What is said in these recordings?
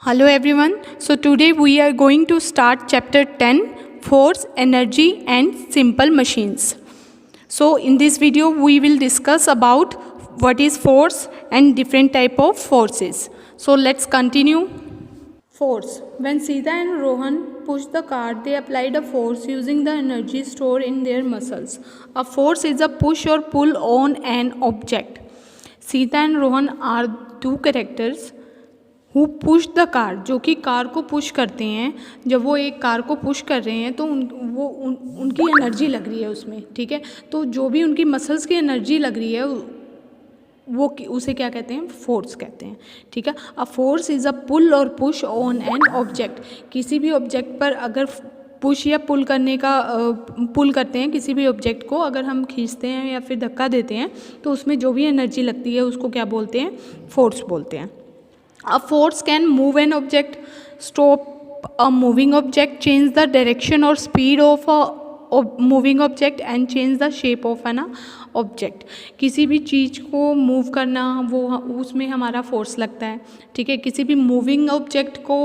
Hello everyone. So today we are going to start chapter 10, Force, Energy and Simple Machines. So in this video we will discuss about what is force and different type of forces. So let's continue. Force. When Sita and Rohan pushed the cart, they applied a force using the energy stored in their muscles. A force is a push or pull on an object. Sita and Rohan are two characters who push the car, जो कि car को push करते हैं. जब वो एक car को push कर रहे हैं तो उनकी एनर्जी लग रही है उसमें, ठीक है. तो जो भी उनकी मसल्स की एनर्जी लग रही है वो उसे क्या कहते हैं, फोर्स कहते हैं, ठीक है. अ फोर्स इज़ अ पुल और पुश ऑन एन ऑब्जेक्ट. किसी भी ऑब्जेक्ट पर अगर पुश या पुल करने का पुल करते हैं, किसी भी ऑब्जेक्ट को अगर हम खींचते हैं या फिर धक्का देते हैं तो उसमें जो भी एनर्जी लगती है उसको क्या बोलते हैं, फोर्स बोलते हैं. A force can move an object, stop a moving object, change the direction or speed of a moving object and change the shape of an object. किसी भी चीज़ को मूव करना वो उसमें हमारा फोर्स लगता है, ठीक है. किसी भी मूविंग ऑब्जेक्ट को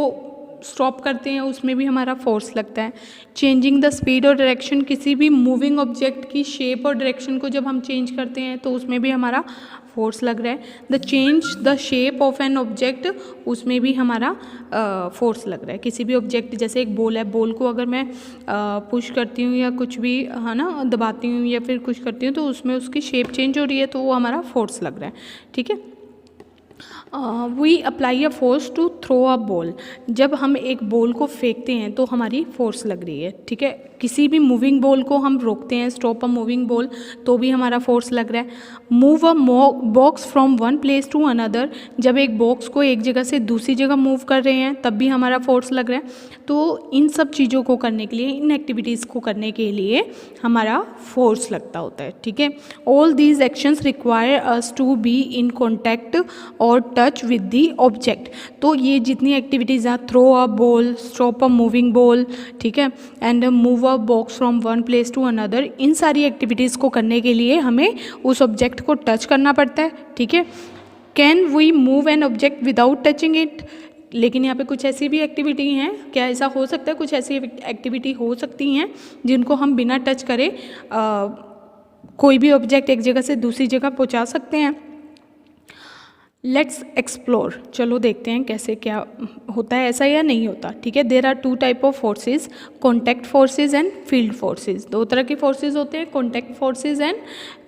स्टॉप करते हैं उसमें भी हमारा फोर्स लगता है. चेंजिंग द स्पीड और डायरेक्शन, किसी भी मूविंग ऑब्जेक्ट की शेप और डायरेक्शन को जब हम चेंज करते हैं तो उसमें भी हमारा फोर्स लग रहा है. The change the shape of an object, उसमें भी हमारा फोर्स लग रहा है. किसी भी ऑब्जेक्ट, जैसे एक बॉल है, बॉल को अगर मैं पुश करती हूँ या कुछ भी है ना दबाती हूँ या फिर कुछ करती हूँ तो उसमें उसकी शेप चेंज हो रही है तो वो हमारा फोर्स लग रहा है, ठीक है. We apply a force to throw a ball. जब हम एक बॉल को फेंकते हैं तो हमारी फोर्स लग रही है, ठीक है. किसी भी मूविंग बॉल को हम रोकते हैं, स्टॉप अ मूविंग बॉल, तो भी हमारा फोर्स लग रहा है. Move a box from one place to another. जब एक बॉक्स को एक जगह से दूसरी जगह मूव कर रहे हैं तब भी हमारा फोर्स लग रहा है. तो इन सब चीज़ों को करने के लिए, इन एक्टिविटीज़ को करने के लिए हमारा फोर्स लगता होता है, ठीक है. All these actions require us to be in contact और टच विद दी ऑब्जेक्ट. तो ये जितनी एक्टिविटीज़ हैं, throw a ball, stop a moving ball, ठीक है, and move a box from one place to another, इन सारी एक्टिविटीज़ को करने के लिए हमें उस ऑब्जेक्ट को टच करना पड़ता है, ठीक है. Can we move an object without touching it. लेकिन यहाँ पे कुछ ऐसी भी एक्टिविटी हैं, क्या ऐसा हो सकता है, कुछ ऐसी एक्टिविटी हो सकती हैं जिनको हम बिना टच करे कोई भी ऑब्जेक्ट एक जगह से दूसरी जगह पहुँचा सकते हैं. Let's explore. चलो देखते हैं कैसे क्या होता है, ऐसा या नहीं होता, ठीक है. There are two type of forces, contact forces and field forces. दो तरह के फोर्सेज होते हैं, contact forces and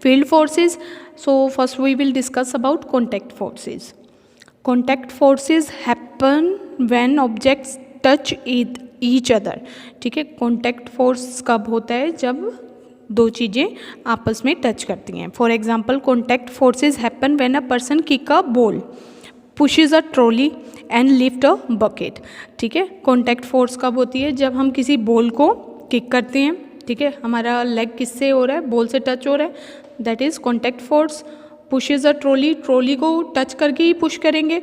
field forces. So first we will discuss about contact forces. Contact forces happen when objects touch each other, ठीक है. Contact force कब होता है, जब दो चीज़ें आपस में टच करती हैं. For example, contact forces happen when a person kick a ball, pushes a trolley and lift a bucket, ठीक है. कॉन्टैक्ट फोर्स कब होती है, जब हम किसी बॉल को किक करते हैं, ठीक है. हमारा लेग किससे हो रहा है, बॉल से टच हो रहा है, that is contact force. Pushes a trolley, trolley को टच करके ही पुश करेंगे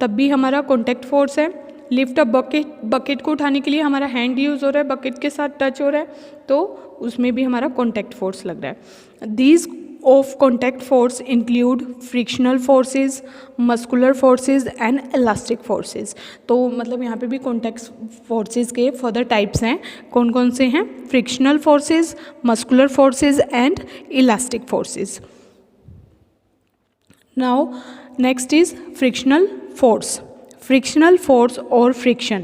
तब भी हमारा कॉन्टैक्ट फोर्स है. लिफ्ट अ बकेट, बकेट को उठाने के लिए हमारा हैंड यूज़ हो रहा है, बकेट के साथ टच हो रहा है तो उसमें भी हमारा कॉन्टैक्ट फोर्स लग रहा है. These of contact force include frictional forces, muscular forces and elastic forces. तो मतलब यहाँ पे भी कॉन्टैक्ट फोर्सेज के फर्दर टाइप्स हैं. कौन कौन से हैं, frictional forces, muscular forces and elastic forces. Now next is frictional force. Frictional force or friction.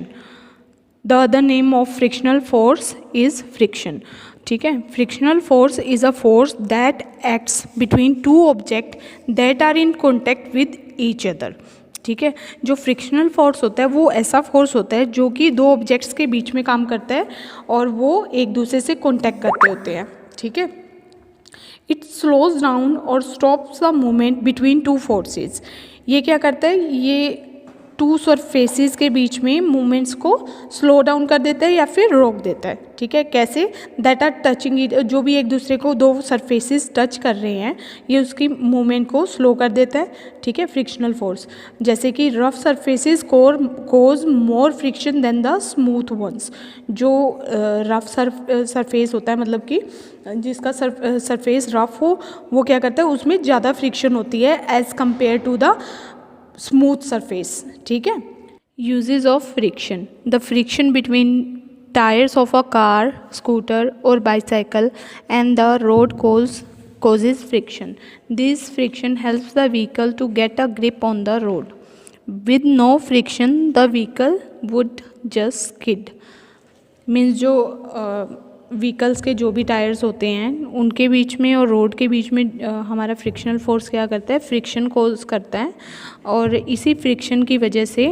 The other name of frictional force is friction, ठीक है. Frictional force is a force that acts between two objects that are in contact with each other, ठीक है. जो frictional force होता है वो ऐसा force होता है जो कि दो ऑब्जेक्ट्स के बीच में काम करता है और वो एक दूसरे से कॉन्टैक्ट करते होते हैं, ठीक है. इट स्लोज डाउन और stops the movement between two forces. ये क्या करता है, ये टू सरफेसेस के बीच में मूवमेंट्स को स्लो डाउन कर देता है या फिर रोक देता है, ठीक है. कैसे, दैट आर टचिंग इट, जो भी एक दूसरे को दो सरफेसेस टच कर रहे हैं ये उसकी मूवमेंट को स्लो कर देता है, ठीक है. फ्रिक्शनल फोर्स, जैसे कि rough surfaces cause more friction than the smooth ones. जो रफ सरफेस होता है, मतलब कि जिसका सरफेस रफ हो, वो क्या करता है, उसमें ज़्यादा फ्रिक्शन होती है as compare to the smooth surface, ठीक है. Uses of friction. The friction between tires of a car, scooter or bicycle and the road causes friction. This friction helps the vehicle to get a grip on the road. With no friction, the vehicle would just skid. Means जो vehicles के जो भी tyres होते हैं उनके बीच में और road के बीच में हमारा फ्रिक्शनल फोर्स क्या करता है, फ्रिक्शन कोज करता है, और इसी फ्रिक्शन की वजह से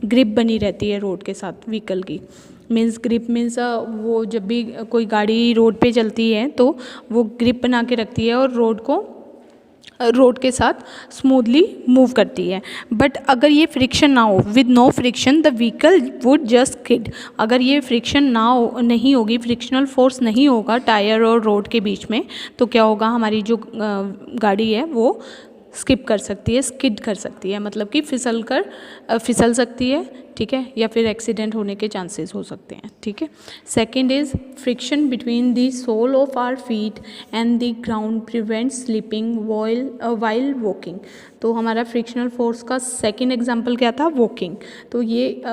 ग्रिप बनी रहती है रोड के साथ व्हीकल की. मीन्स ग्रिप मीन्स वो जब भी कोई गाड़ी रोड पे चलती है तो वो ग्रिप बना के रखती है और रोड के साथ स्मूथली मूव करती है. बट अगर ये फ्रिक्शन ना हो, with no friction the vehicle would just skid. अगर ये फ्रिक्शन नहीं होगी, फ्रिक्शनल फोर्स नहीं होगा टायर और रोड के बीच में, तो क्या होगा, हमारी जो गाड़ी है वो स्किप कर सकती है, स्किड कर सकती है, मतलब कि फिसल सकती है. ठीक है, या फिर एक्सीडेंट होने के चांसेस हो सकते हैं. ठीक है. Second is friction between the sole of our feet and the ground prevent slipping while walking. तो हमारा फ्रिक्शनल फोर्स का सेकेंड एग्जाम्पल क्या था, वॉकिंग. तो ये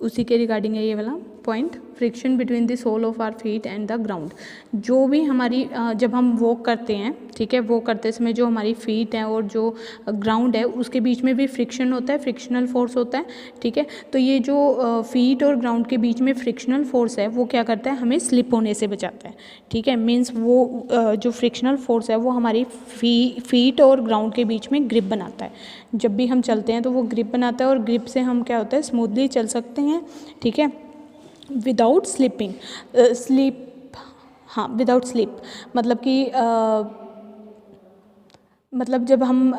उसी के रिगार्डिंग है ये वाला point, friction between the sole of our feet and the ground. जो भी हमारी जब हम वॉक करते हैं, ठीक है, वॉक करते समय जो हमारी फीट है और जो ग्राउंड है उसके बीच में भी फ्रिक्शन होता है, फ्रिक्शनल फोर्स होता है. ठीक है, तो ये जो फीट और ग्राउंड के बीच में फ्रिक्शनल फोर्स है वो क्या करता है, हमें स्लिप होने से बचाता है. ठीक है, मीन्स वो जो फ्रिक्शनल फोर्स है वो हमारी फीट और ग्राउंड के बीच में ग्रिप बनाता है. जब भी हम चलते हैं तो वो ग्रिप बनाता है और ग्रिप से हम क्या होता है, स्मूथली चल सकते हैं. ठीक है, विदाउट स्लिपिंग, विदाउट स्लिप, मतलब कि मतलब जब हम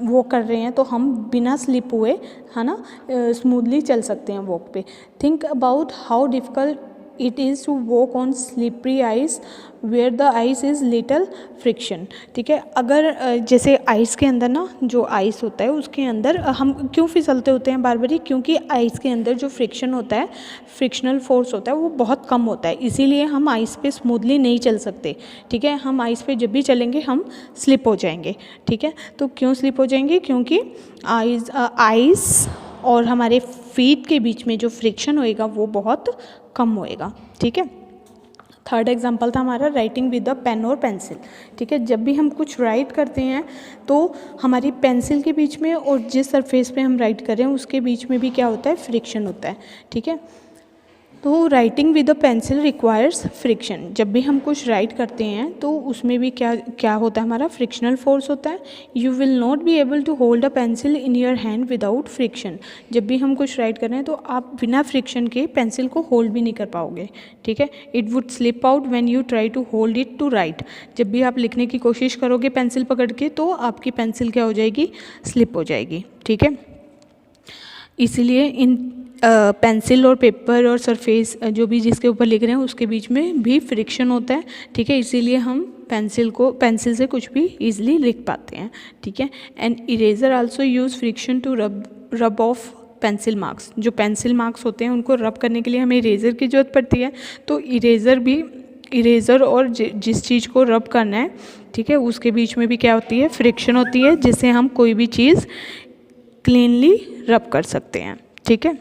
वॉक कर रहे हैं तो हम बिना स्लिप हुए, है ना, स्मूथली चल सकते हैं वॉक पे. Think about how difficult it is to walk on slippery ice where the ice is little friction. ठीक है, अगर जैसे आइस के अंदर ना, जो आइस होता है उसके अंदर हम क्यों फिसलते होते हैं बार बार, क्योंकि आइस के अंदर जो फ्रिक्शन होता है, फ्रिक्शनल फोर्स होता है वो बहुत कम होता है, इसीलिए हम आइस पे स्मूथली नहीं चल सकते. ठीक है, हम आइस पे जब भी चलेंगे हम स्लिप हो जाएंगे. ठीक है, तो क्यों स्लिप हो जाएंगे, क्योंकि आइस और हमारे फीट के बीच में जो फ्रिक्शन होएगा वो बहुत कम होएगा. ठीक है. थर्ड एग्जाम्पल था हमारा राइटिंग विद द पेन और पेंसिल. ठीक है, जब भी हम कुछ राइट करते हैं तो हमारी पेंसिल के बीच में और जिस सरफेस पे हम राइट कर रहे हैं उसके बीच में भी क्या होता है, फ्रिक्शन होता है. ठीक है, तो writing with a pencil requires friction. जब भी हम कुछ राइट करते हैं तो उसमें भी क्या होता है, हमारा फ्रिक्शनल फोर्स होता है. You will not be able to hold a pencil in your hand without friction. जब भी हम कुछ राइट कर रहे हैं तो आप बिना फ्रिक्शन के पेंसिल को होल्ड भी नहीं कर पाओगे. ठीक है, it would slip out when you try to hold it to write. जब भी आप लिखने की कोशिश करोगे पेंसिल पकड़ के तो आपकी पेंसिल क्या हो जाएगी, स्लिप हो जाएगी. ठीक है, इसीलिए इन पेंसिल और पेपर और सरफेस जो भी जिसके ऊपर लिख रहे हैं उसके बीच में भी फ्रिक्शन होता है. ठीक है, इसीलिए हम पेंसिल से कुछ भी ईजिली लिख पाते हैं. ठीक है, and eraser also use friction to rub off pencil marks. जो पेंसिल मार्क्स होते हैं उनको रब करने के लिए हमें इरेज़र की ज़रूरत पड़ती है. तो इरेज़र और जिस चीज़ को रब करना है, ठीक है, उसके बीच में भी क्या होती है, फ्रिक्शन होती है, जिससे हम कोई भी चीज़ क्लीनली रब कर सकते हैं. ठीक है.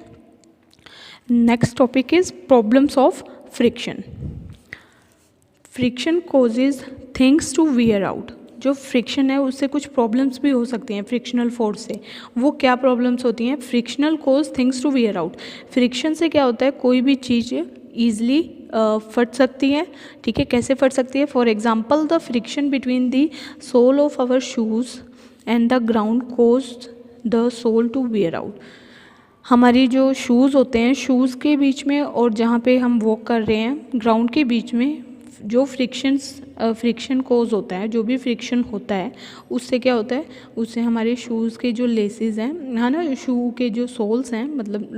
Next topic is problems of friction. Friction causes things to wear out. जो फ्रिक्शन है उससे कुछ प्रॉब्लम्स भी हो सकती हैं फ्रिक्शनल फोर्स से. वो क्या प्रॉब्लम्स होती हैं, frictional cause things to wear out. Friction से क्या होता है, कोई भी चीज़ ईजिली फट सकती है. ठीक है, कैसे फट सकती है, for example the friction between the sole of our shoes and the ground cause the sole to wear out. हमारी जो शूज़ होते हैं, शूज़ के बीच में और जहाँ पे हम वॉक कर रहे हैं ग्राउंड के बीच में जो फ्रिक्शन कोज होता है, जो भी फ्रिक्शन होता है उससे क्या होता है, उससे हमारे शूज़ के जो लेसेस हैं, है ना, शू के जो सोल्स हैं, मतलब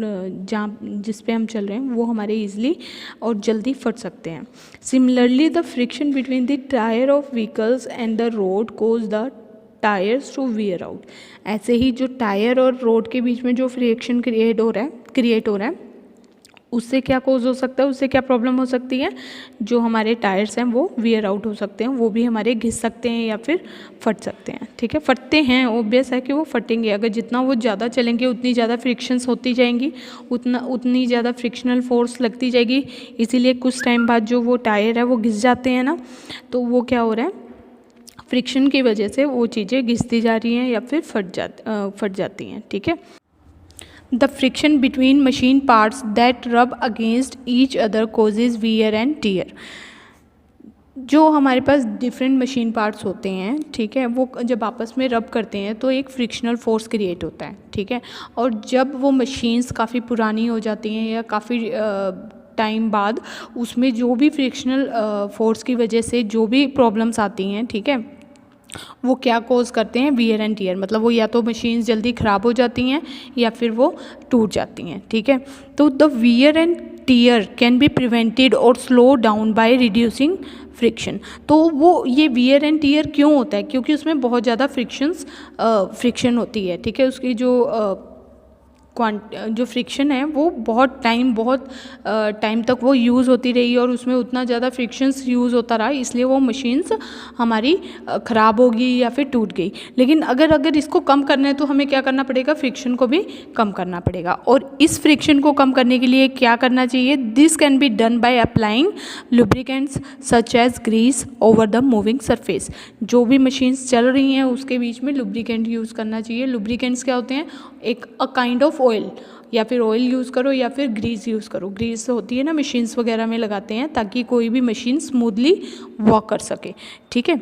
जहाँ जिस पे हम चल रहे हैं वो हमारे ईजिली और जल्दी फट सकते हैं. Similarly the friction between the tyre of vehicles and the road cause the tyres to wear out. ऐसे ही जो टायर और रोड के बीच में जो फ्रिक्शन क्रिएट हो रहा है उससे क्या कोज हो सकता है, उससे क्या प्रॉब्लम हो सकती है, जो हमारे टायर्स हैं वो वियर आउट हो सकते हैं, वो भी हमारे घिस सकते हैं या फिर फट सकते हैं। ठीक है, फटते हैं, ऑब्वियस है कि वो फटेंगे। अगर जितना वो ज़्यादा चलेंगे उतनी ज़्यादा फ्रिक्शंस होती जाएंगी, उतनी ज़्यादा फ्रिक्शनल फोर्स लगती जाएगी, इसीलिए कुछ टाइम बाद जो वो टायर है वो घिस जाते हैं ना, तो वो क्या हो रहा है, फ्रिक्शन की वजह से वो चीज़ें घिसती जा रही हैं या फिर फट जाती हैं। ठीक है, the friction between machine parts that rub against each other causes wear and tear. जो हमारे पास डिफरेंट मशीन पार्ट्स होते हैं, ठीक है, वो जब आपस में रब करते हैं तो एक फ्रिक्शनल फोर्स क्रिएट होता है। ठीक है, और जब वो मशीन्स काफ़ी पुरानी हो जाती हैं या काफ़ी टाइम बाद उसमें जो भी फ्रिक्शनल फोर्स की वजह से जो भी प्रॉब्लम्स आती हैं, ठीक है, वो क्या कोज करते हैं, वियर एंड टीयर, मतलब वो या तो मशीन्स जल्दी ख़राब हो जाती हैं या फिर वो टूट जाती हैं। ठीक है, तो the wear and tear can be prevented और slow down by reducing friction. तो वो ये वियर एंड टीयर क्यों होता है, क्योंकि उसमें बहुत ज़्यादा फ्रिक्शन होती है। ठीक है, उसकी जो फ्रिक्शन है वो बहुत टाइम तक वो यूज़ होती रही और उसमें उतना ज़्यादा फ्रिक्शंस यूज़ होता रहा, इसलिए वो मशीन्स हमारी ख़राब होगी या फिर टूट गई। लेकिन अगर इसको कम करना है तो हमें क्या करना पड़ेगा, फ्रिक्शन को भी कम करना पड़ेगा। और इस फ्रिक्शन को कम करने के लिए क्या करना चाहिए, this can be done by applying lubricants such as grease over the moving surface. जो भी मशीन्स चल रही हैं उसके बीच में लुब्रिकेंट यूज़ करना चाहिए। लुब्रिकेंट्स क्या होते हैं, एक काइंड ऑफ ऑयल, या फिर ऑयल यूज़ करो या फिर ग्रीस यूज़ करो। ग्रीस होती है ना, मशीन्स वगैरह में लगाते हैं ताकि कोई भी मशीन स्मूथली वर्क कर सके। ठीक है,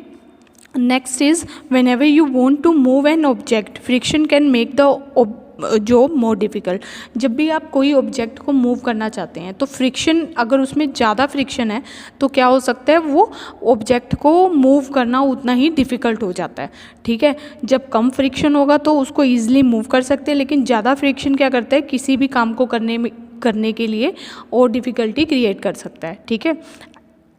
next is whenever you want to move an object friction can make the job more difficult. जब भी आप कोई ऑब्जेक्ट को मूव करना चाहते हैं तो फ्रिक्शन, अगर उसमें ज़्यादा फ्रिक्शन है तो क्या हो सकता है, वो ऑब्जेक्ट को मूव करना उतना ही डिफ़िकल्ट हो जाता है। ठीक है, जब कम फ्रिक्शन होगा तो उसको ईजिली मूव कर सकते हैं, लेकिन ज़्यादा फ्रिक्शन क्या करता है, किसी भी काम को करने के लिए और डिफ़िकल्टी क्रिएट कर सकता है। ठीक है,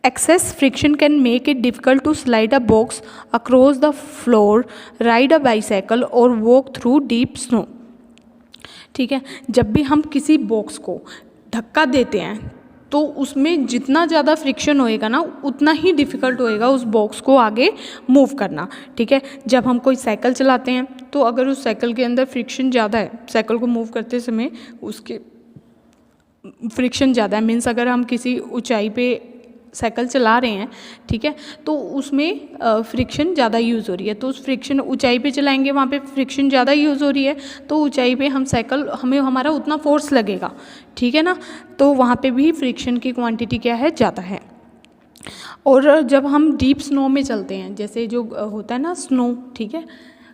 excess friction can make it difficult to slide a box across the floor, ride a bicycle or walk through deep snow। ठीक है, जब भी हम किसी बॉक्स को धक्का देते हैं तो उसमें जितना ज़्यादा फ्रिक्शन होएगा ना उतना ही डिफ़िकल्ट होएगा उस बॉक्स को आगे मूव करना। ठीक है, जब हम कोई साइकिल चलाते हैं तो अगर उस साइकिल के अंदर फ्रिक्शन ज़्यादा है, साइकिल को मूव करते समय उसके फ्रिक्शन ज़्यादा है, मीन्स अगर हम किसी ऊंचाई पे साइकिल चला रहे हैं, ठीक है, तो उसमें फ्रिक्शन ज़्यादा यूज़ हो रही है, तो उस फ्रिक्शन ऊंचाई पे चलाएंगे वहाँ पे फ्रिक्शन ज़्यादा यूज़ हो रही है, तो ऊंचाई पे हम साइकिल हमें हमारा उतना फोर्स लगेगा। ठीक है ना, तो वहाँ पे भी फ्रिक्शन की क्वांटिटी क्या है, ज़्यादा है। और जब हम डीप स्नो में चलते हैं, जैसे जो होता है ना स्नो, ठीक है,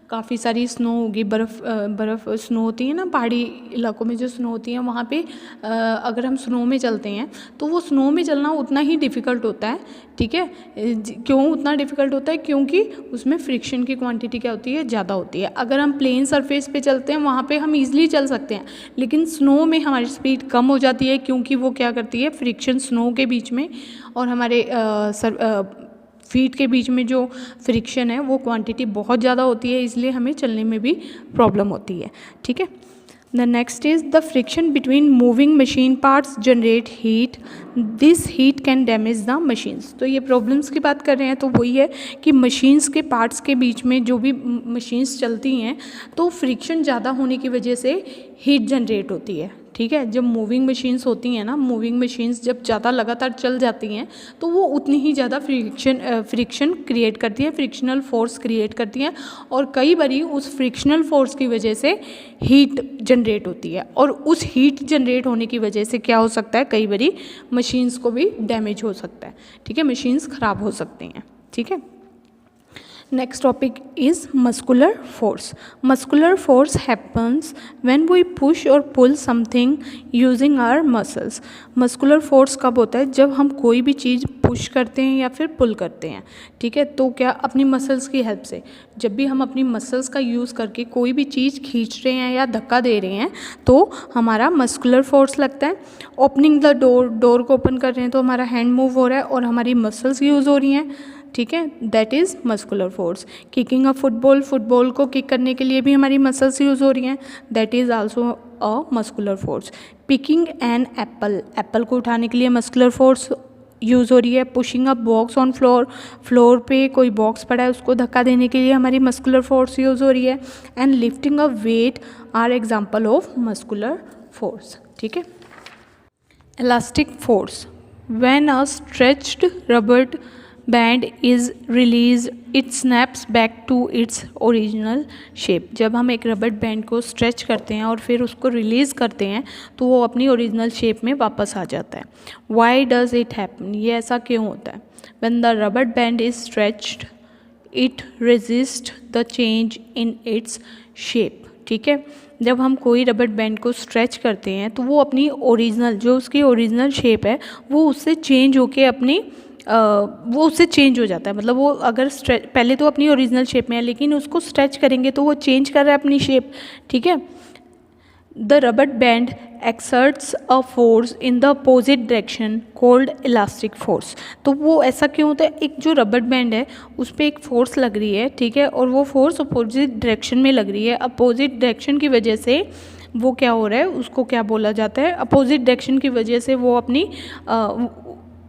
काफ़ी सारी स्नो होगी, बर्फ़ स्नो होती है ना, पहाड़ी इलाकों में जो स्नो होती है वहाँ पे अगर हम स्नो में चलते हैं तो वो स्नो में चलना उतना ही डिफ़िकल्ट होता है। ठीक है, क्यों उतना डिफ़िकल्ट होता है, क्योंकि उसमें फ्रिक्शन की क्वांटिटी क्या होती है, ज़्यादा होती है। अगर हम प्लेन सरफेस पे चलते हैं वहाँ पे हम ईजिली चल सकते हैं, लेकिन स्नो में हमारी स्पीड कम हो जाती है, क्योंकि वो क्या करती है, फ्रिक्शन स्नो के बीच में और हमारे फीट के बीच में जो फ्रिक्शन है वो क्वांटिटी बहुत ज़्यादा होती है, इसलिए हमें चलने में भी प्रॉब्लम होती है। ठीक है, the next is the friction between moving machine parts generate heat, this heat can damage the machines. तो ये प्रॉब्लम्स की बात कर रहे हैं, तो वही है कि मशीन्स के पार्ट्स के बीच में जो भी मशीन्स चलती हैं तो फ्रिक्शन ज़्यादा होने की वजह से हीट जनरेट होती है। ठीक है, जब मूविंग मशीन्स होती हैं ना, मूविंग मशीन्स जब ज़्यादा लगातार चल जाती हैं तो वो उतनी ही ज़्यादा फ्रिक्शन क्रिएट करती है, फ्रिक्शनल फोर्स क्रिएट करती हैं, और कई बारी उस फ्रिक्शनल फोर्स की वजह से हीट जनरेट होती है, और उस हीट जनरेट होने की वजह से क्या हो सकता है, कई बारी मशीन्स को भी डैमेज हो सकता है। ठीक है, मशीन्स ख़राब हो सकती हैं। ठीक है, next topic is muscular force. Muscular force happens when we push or pull something using our muscles. Muscular force कब होता है, जब हम कोई भी चीज़ पुश करते हैं या फिर पुल करते हैं। ठीक है, तो क्या अपनी मसल्स की हेल्प से, जब भी हम अपनी मसल्स का यूज़ करके कोई भी चीज़ खींच रहे हैं या धक्का दे रहे हैं तो हमारा मस्कुलर फोर्स लगता है। ओपनिंग द डोर को ओपन कर रहे हैं तो हमारा हैंड मूव हो रहा है और हमारी मसल्स यूज़ हो रही हैं। ठीक है, that is muscular force. Kicking a football को किक करने के लिए भी हमारी मसल्स यूज़ हो रही हैं, that is also a muscular force. Picking an apple, apple को उठाने के लिए मस्कुलर फोर्स यूज़ हो रही है। Pushing a box on floor, floor पे कोई बॉक्स पड़ा है उसको धक्का देने के लिए हमारी मस्कुलर फोर्स यूज़ हो रही है। And lifting a weight are example of muscular force. ठीक है। Elastic force, when a stretched rubber band is release it snaps back to its original shape. जब हम एक रबर बैंड को स्ट्रेच करते हैं और फिर उसको रिलीज़ करते हैं तो वो अपनी ओरिजिनल शेप में वापस आ जाता है। वाई डज इट हैपन, ये ऐसा क्यों होता है? When the rubber band is stretched it resist the change in its shape. ठीक है, जब हम कोई रबर बैंड को स्ट्रेच करते हैं तो वो अपनी ओरिजिनल, जो उसकी ओरिजिनल शेप है वो उससे चेंज होके अपनी वो उससे चेंज हो जाता है। मतलब वो अगर पहले तो अपनी ओरिजिनल शेप में है लेकिन उसको स्ट्रेच करेंगे तो वो चेंज कर रहा है अपनी शेप। ठीक है। The rubber band exerts a force in the opposite direction called elastic force. तो वो ऐसा क्यों होता है? एक जो रबर बैंड है उस पर एक फोर्स लग रही है, ठीक है, और वो फोर्स अपोजिट डायरेक्शन में लग रही है। अपोजिट डायरेक्शन की वजह से वो क्या हो रहा है, उसको क्या बोला जाता है? अपोजिट डायरेक्शन की वजह से वो अपनी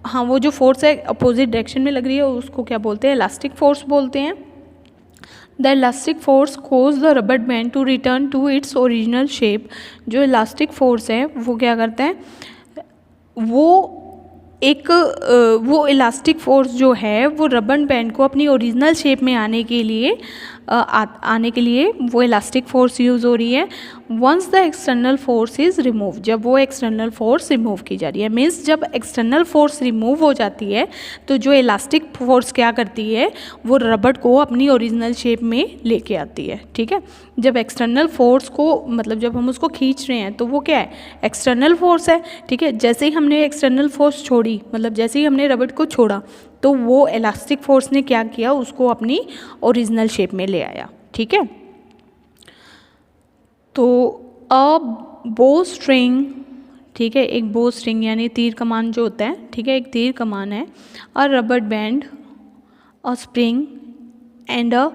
हाँ, वो जो फोर्स है अपोजिट डायरेक्शन में लग रही है उसको क्या बोलते हैं? इलास्टिक फोर्स बोलते हैं। The elastic force cause the rubber band to return to its original shape. जो इलास्टिक फोर्स है वो क्या करता है? वो इलास्टिक फोर्स जो है वो रबर बैंड को अपनी ओरिजिनल शेप में आने के लिए वो इलास्टिक फोर्स यूज़ हो रही है। Once the external force is remove, जब वो एक्सटर्नल फोर्स रिमूव की जा रही है, मीन्स जब एक्सटर्नल फोर्स रिमूव हो जाती है तो जो इलास्टिक फोर्स क्या करती है, वो रबर को अपनी ओरिजिनल शेप में लेके आती है। ठीक है। जब एक्सटर्नल फोर्स को, मतलब जब हम उसको खींच रहे हैं तो वो क्या है? एक्सटर्नल फोर्स है। ठीक है। जैसे ही हमने एक्सटर्नल फोर्स छोड़ी, मतलब जैसे ही हमने रबर को छोड़ा तो वो इलास्टिक फोर्स ने क्या किया? उसको अपनी ओरिजिनल शेप में ले आया। ठीक है। तो अ बो स्ट्रिंग, ठीक है, एक बो स्ट्रिंग यानी तीर कमान जो होता है, ठीक है, एक तीर कमान है। A rubber band, a spring and a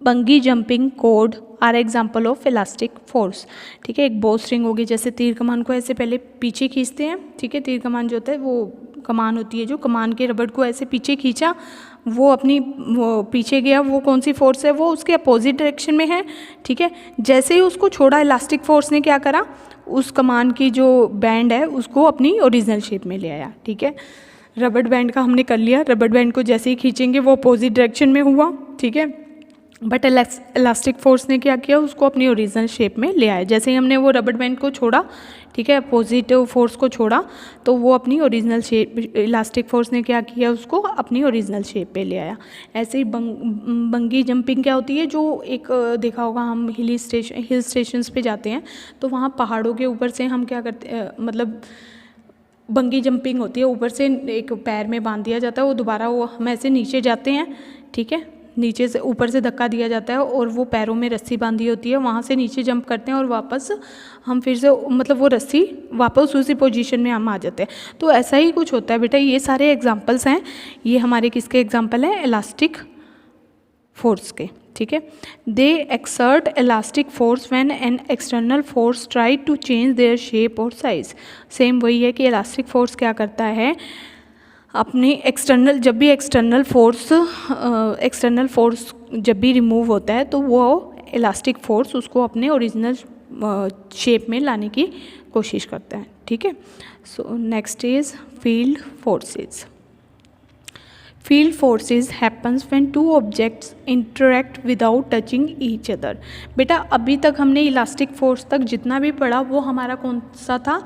bungee jumping cord are example of elastic force. ठीक है। एक बो स्ट्रिंग होगी, जैसे तीर कमान को ऐसे पहले पीछे खींचते हैं। ठीक है। तीर कमान जो होता है वो कमान होती है, जो कमान के रबर को ऐसे पीछे खींचा, वो पीछे गया, वो कौन सी फोर्स है? वो उसके अपोजिट डायरेक्शन में है। ठीक है। जैसे ही उसको छोड़ा, इलास्टिक फोर्स ने क्या करा? उस कमान की जो बैंड है उसको अपनी ओरिजिनल शेप में ले आया। ठीक है। रबर बैंड का हमने कर लिया, रबर बैंड को जैसे ही खींचेंगे वो अपोजिट डायरेक्शन में हुआ। ठीक है। बट इलास्टिक फोर्स ने क्या किया? उसको अपनी ओरिजिनल शेप में ले आया। जैसे ही हमने वो रबर बैंड को छोड़ा, ठीक है, अपोजिट फोर्स को छोड़ा, तो वो अपनी ओरिजिनल शेप, इलास्टिक फोर्स ने क्या किया? उसको अपनी ओरिजिनल शेप पे ले आया। ऐसे ही बंगी जंपिंग क्या होती है? जो एक देखा होगा, हम हिल स्टेशंस पे जाते हैं तो वहाँ पहाड़ों के ऊपर से हम क्या करते, मतलब बंगी जंपिंग होती है, ऊपर से एक पैर में बांध दिया जाता है, वो दोबारा वो हम ऐसे नीचे जाते हैं। ठीक है। नीचे से ऊपर से धक्का दिया जाता है और वो पैरों में रस्सी बांधी होती है, वहाँ से नीचे जंप करते हैं और वापस हम फिर से, मतलब वो रस्सी वापस उसी पोजीशन में हम आ जाते हैं। तो ऐसा ही कुछ होता है बेटा। ये सारे एग्जांपल्स हैं, ये हमारे किसके एग्जांपल हैं? इलास्टिक फोर्स के। ठीक है। They exert elastic force when an external force try to change their shape और साइज। सेम वही है कि इलास्टिक फोर्स क्या करता है? अपनी एक्सटर्नल, जब भी एक्सटर्नल फोर्स जब भी रिमूव होता है तो वो इलास्टिक फोर्स उसको अपने ओरिजिनल शेप में लाने की कोशिश करता है। ठीक है। So next is field forces. Field forces happens when two objects interact without touching each other. बेटा अभी तक हमने इलास्टिक फोर्स तक जितना भी पढ़ा वो हमारा कौन सा था?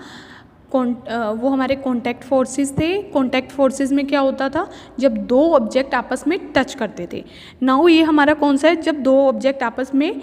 वो हमारे कॉन्टैक्ट फोर्सेस थे। कॉन्टैक्ट फोर्सेस में क्या होता था? जब दो ऑब्जेक्ट आपस में टच करते थे। नाउ ये हमारा कौन सा है? जब दो ऑब्जेक्ट आपस में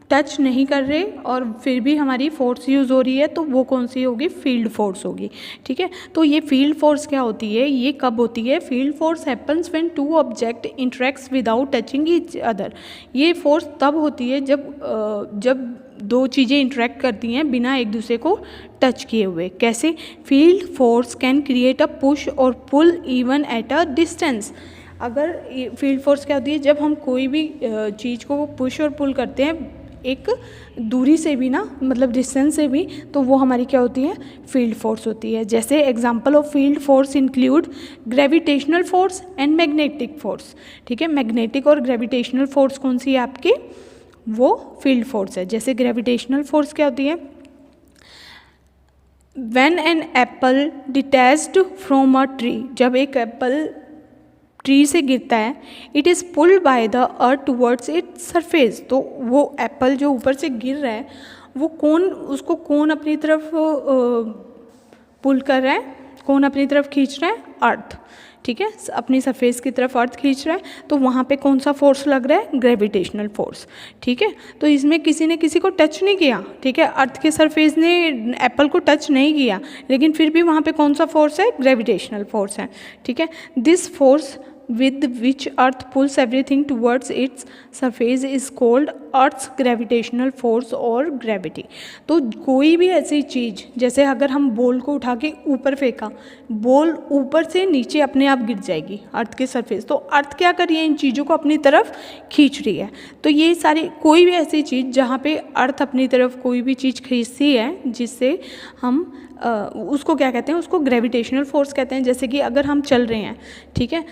टच नहीं कर रहे और फिर भी हमारी फोर्स यूज़ हो रही है, तो वो कौन सी होगी? फील्ड फोर्स होगी। ठीक है। तो ये फील्ड फोर्स क्या होती है? ये कब होती है? Field force happens when two object interacts without touching each other. ये फोर्स तब होती है जब दो चीज़ें इंटरेक्ट करती हैं बिना एक दूसरे को टच किए हुए। कैसे? Field force can create a push और पुल इवन एट अ डिस्टेंस। अगर फील्ड फोर्स क्या होती है? जब हम कोई भी चीज़ को पुश और पुल करते हैं एक दूरी से भी ना, मतलब डिस्टेंस से भी, तो वो हमारी क्या होती है, फील्ड फोर्स होती है। जैसे example of field force include gravitational force and magnetic force. ठीक है, मैग्नेटिक और ग्रेविटेशनल फोर्स कौन सी है आपकी, वो फील्ड फोर्स है। जैसे ग्रेविटेशनल फोर्स क्या होती है, when an apple detached from a tree, जब एक एप्पल ट्री से गिरता है, it is pulled by the earth towards its surface. तो वो एप्पल जो ऊपर से गिर रहा है, वो उसको कौन अपनी तरफ पुल कर रहा है, कौन अपनी तरफ खींच रहा है, अर्थ। ठीक है, अपनी सरफेस की तरफ अर्थ खींच रहा है, तो वहाँ पे कौन सा फोर्स लग रहा है, ग्रेविटेशनल फोर्स। ठीक है, तो इसमें किसी ने किसी को टच नहीं किया। ठीक है, अर्थ के सरफेस ने एप्पल को टच नहीं किया, लेकिन फिर भी वहाँ पे कौन सा फोर्स है, ग्रेविटेशनल फोर्स है। ठीक है, this force with which earth pulls everything towards its surface is called earth's gravitational force और gravity। तो कोई भी ऐसी चीज़, जैसे अगर हम बॉल को उठा के ऊपर फेंका, बॉल ऊपर से नीचे अपने आप गिर जाएगी अर्थ के सरफेस, तो अर्थ क्या कर रही है, इन चीज़ों को अपनी तरफ खींच रही है। तो ये सारी कोई भी ऐसी चीज़ जहाँ पे अर्थ अपनी तरफ कोई भी चीज़ खींचती है, जिससे हम उसको क्या कहते हैं, उसको ग्रेविटेशनल फोर्स कहते हैं। जैसे कि अगर हम चल रहे हैं, ठीक है,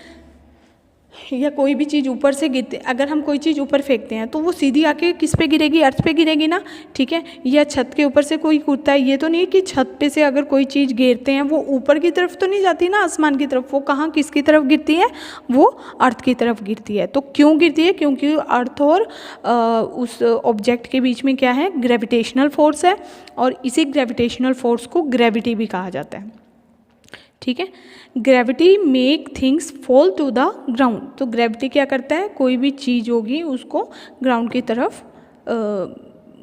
या कोई भी चीज़ ऊपर से गिरते, अगर हम कोई चीज़ ऊपर फेंकते हैं तो वो सीधी आके किस पे गिरेगी, अर्थ पे गिरेगी ना। ठीक है, या छत के ऊपर से कोई कूदता है, ये तो नहीं कि छत पे से अगर कोई चीज़ गिरते हैं वो ऊपर की तरफ तो नहीं जाती ना, आसमान की तरफ, वो कहाँ किसकी तरफ गिरती है, वो अर्थ की तरफ गिरती है। तो क्यों गिरती है, क्योंकि अर्थ और उस ऑब्जेक्ट के बीच में क्या है, ग्रेविटेशनल फोर्स है, और इसी ग्रेविटेशनल फोर्स को ग्रेविटी भी कहा जाता है। ठीक है, gravity make things fall to the ground. तो ग्रेविटी क्या करता है, कोई भी चीज़ होगी उसको ग्राउंड की तरफ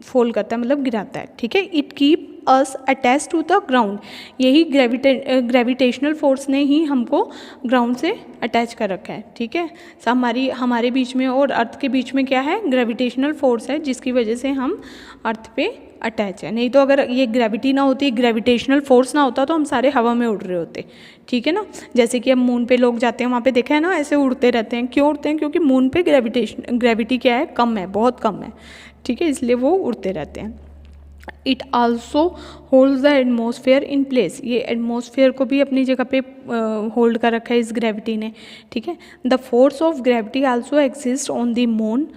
फॉल करता है, मतलब गिराता है। ठीक है, it keep us attach to the ground. यही ग्रेविटेशनल फोर्स ने ही हमको ग्राउंड से अटैच कर रखा है। ठीक है, हमारे बीच में और अर्थ के बीच में क्या है, ग्रेविटेशनल फोर्स है, जिसकी वजह से हम अर्थ पे अटैच है। नहीं तो अगर ये ग्रेविटी ना होती, ग्रेविटेशनल फोर्स ना होता, तो हम सारे हवा में उड़ रहे होते। ठीक है ना, जैसे कि अब मून पे लोग जाते हैं, वहाँ पे देखा है ना, ऐसे उड़ते रहते हैं। क्यों उड़ते हैं, क्योंकि मून पे ग्रेविटी क्या है, कम है, बहुत कम है। ठीक है, इसलिए वो उड़ते रहते हैं। It also holds the atmosphere in place. ये एटमॉस्फेयर को भी अपनी जगह पे होल्ड कर रखा है इस ग्रेविटी ने। ठीक है, the force of gravity also exist on the moon.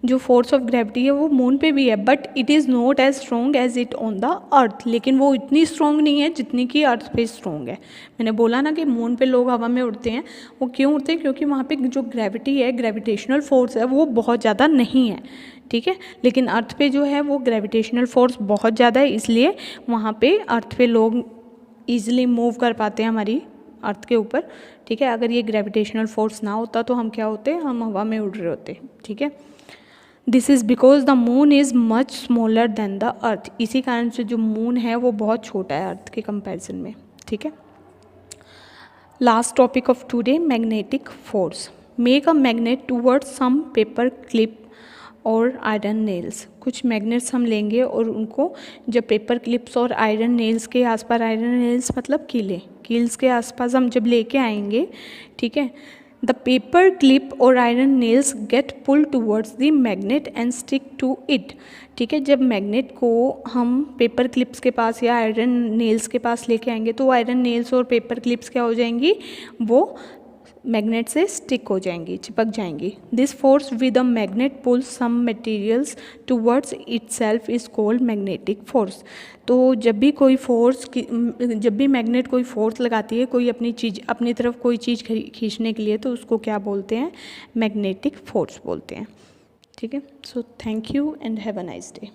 जो फोर्स ऑफ ग्रेविटी है वो मून पे भी है, but it is not as strong as it on the earth. लेकिन वो इतनी स्ट्रॉन्ग नहीं है जितनी कि अर्थ पे स्ट्रॉन्ग है। मैंने बोला ना कि मून पे लोग हवा में उड़ते हैं, वो क्यों उड़ते हैं, क्योंकि वहाँ पे जो ग्रेविटी है, ग्रेविटेशनल फोर्स है, वो बहुत ज़्यादा नहीं है। ठीक है, लेकिन अर्थ पे जो है वो ग्रेविटेशनल फोर्स बहुत ज़्यादा है, इसलिए वहाँ पे अर्थ पे लोग ईजिली मूव कर पाते हैं हमारी अर्थ के ऊपर। ठीक है, अगर ये ग्रेविटेशनल फोर्स ना होता तो हम क्या होते, हम हवा में उड़ रहे होते। ठीक है, this is because the moon is much smaller than the earth. इसी कारण से जो मून है वो बहुत छोटा है अर्थ के कंपैरिजन में। ठीक है, last topic of today, magnetic force. Make a magnet towards some paper clip और आयरन नेल्स। कुछ मैग्नेट्स हम लेंगे और उनको जब पेपर क्लिप्स और आयरन नेल्स के आसपास, आयरन नेल्स मतलब कील्स के आसपास हम जब लेके आएंगे, ठीक है, द पेपर क्लिप और iron nails get pull towards the magnet and stick to it. ठीक है, जब मैग्नेट को हम पेपर क्लिप्स के पास या आयरन नेल्स के पास लेके आएंगे तो आयरन नेल्स और पेपर क्लिप्स क्या हो जाएंगी, वो मैग्नेट से स्टिक हो जाएंगी, चिपक जाएंगी। This force with a magnet pulls some materials towards itself is called magnetic force. तो जब भी मैग्नेट कोई फोर्स लगाती है, कोई अपनी तरफ कोई चीज़ खींचने के लिए, तो उसको क्या बोलते हैं, मैग्नेटिक फोर्स बोलते हैं। ठीक है, so thank you and have a nice day.